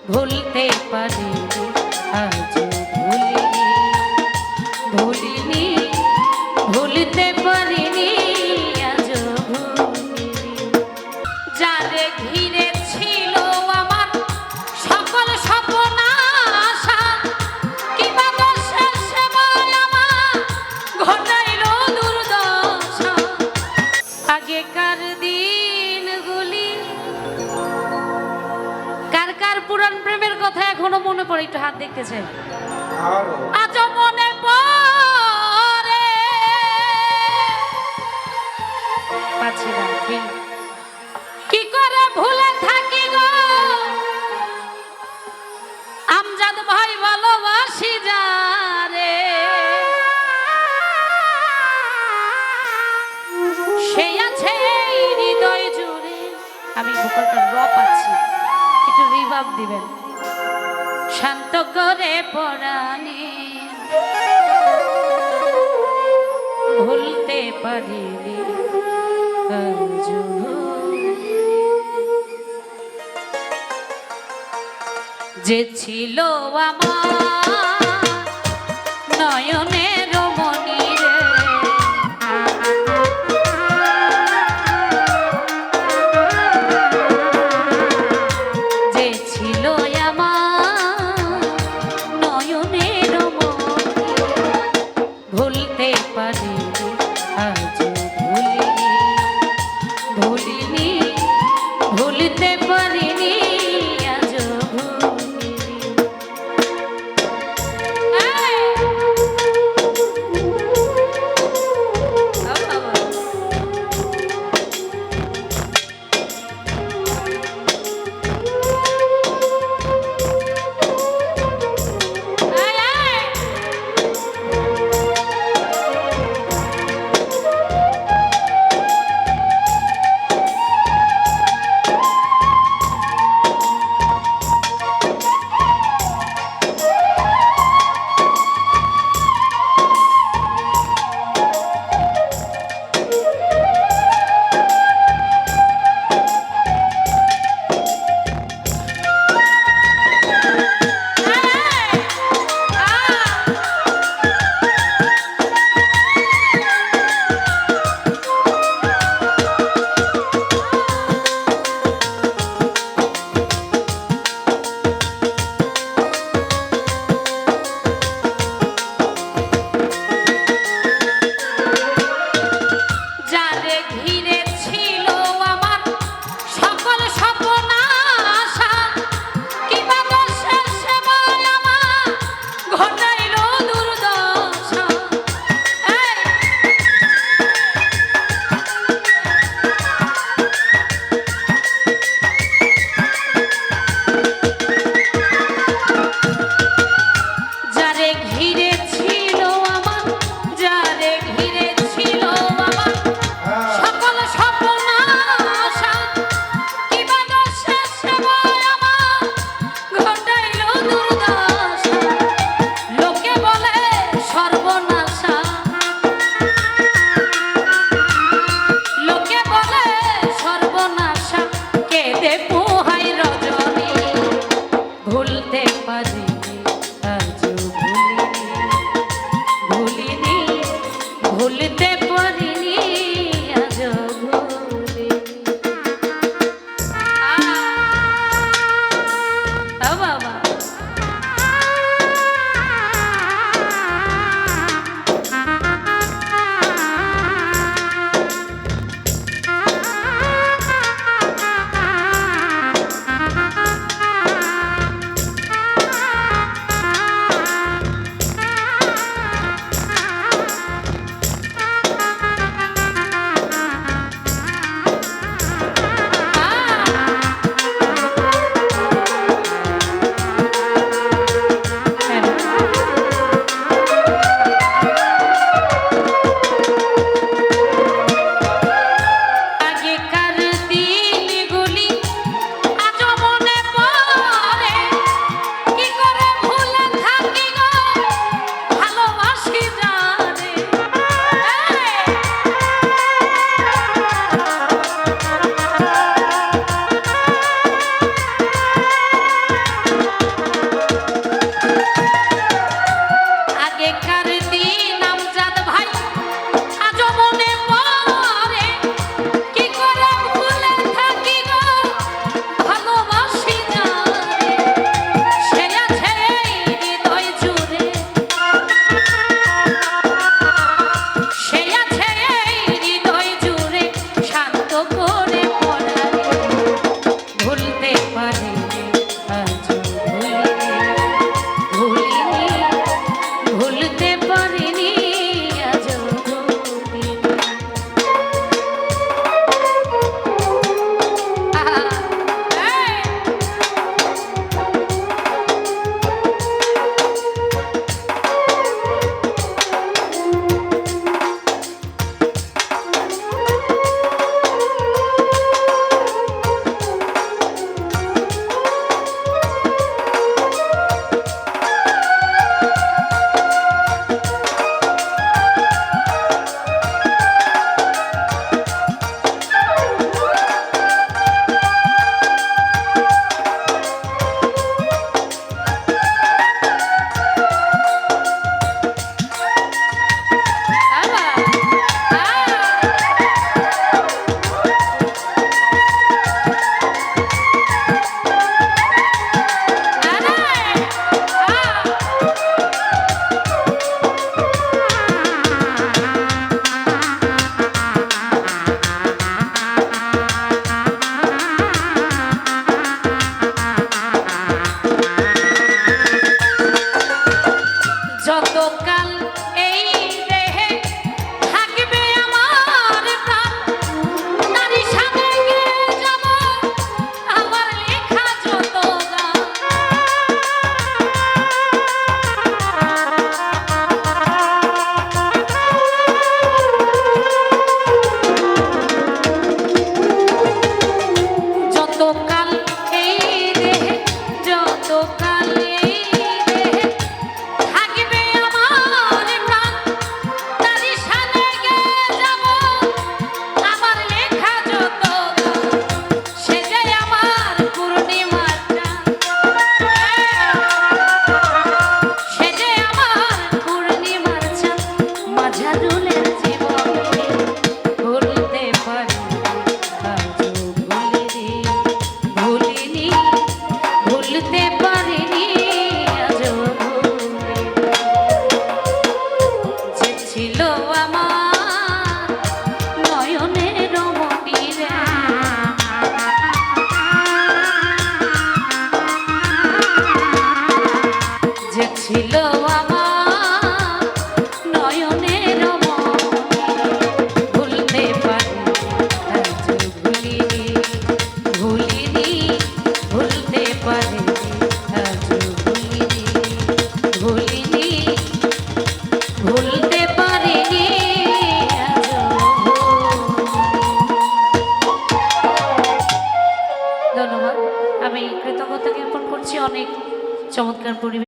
ভুলতে পারিনি আজও ভুলিনি ভুলিনি ভুলতে পারিনি আজও ভুলিনি যারে ঘিরে ছিল আমার সকল স্বপ্ন আশা কিবা দোষের সেবায় আমার ঘটাইল দুর্দশা আগেকার দিনগুলি কার কার পুরান প্রেমের কথা এখনো মনে পড়ে একটু হাত দেখতে চাই আজও মনে পড়ে পাচ্ছি না কি করে ভুলে থাকি গো আমজাদ ভাই ভালোবাসি যারে সেই আছে হৃদয় জুড়ে আমি ভোকালটা র পাচ্ছি একটু রিভাব দিবেন শান্ত করে পরাণে ভুলতে পারিনি আজও যে ছিল আমার নয়নের মনি রে যে ছিল আমার নয়নের মনি ভুলতে পারিনি আজও ভুলিনি ভুলিনি ভুলতে পারিনি আজও ভুলিনি ভুলতে পারিনি আজও ভুলিনি বাবা ছিল আমার নয়নের মনি ভুলতে পারি আজও ভুলিনি ভুলিনি ভুলতে পারি আজও ভুলিনি ভুলিনি ভুলতে পারিনি আজও। ধন্যবাদ। আমি কৃতজ্ঞতা জ্ঞাপন করছি অনেক চমৎকার পরিবেশ।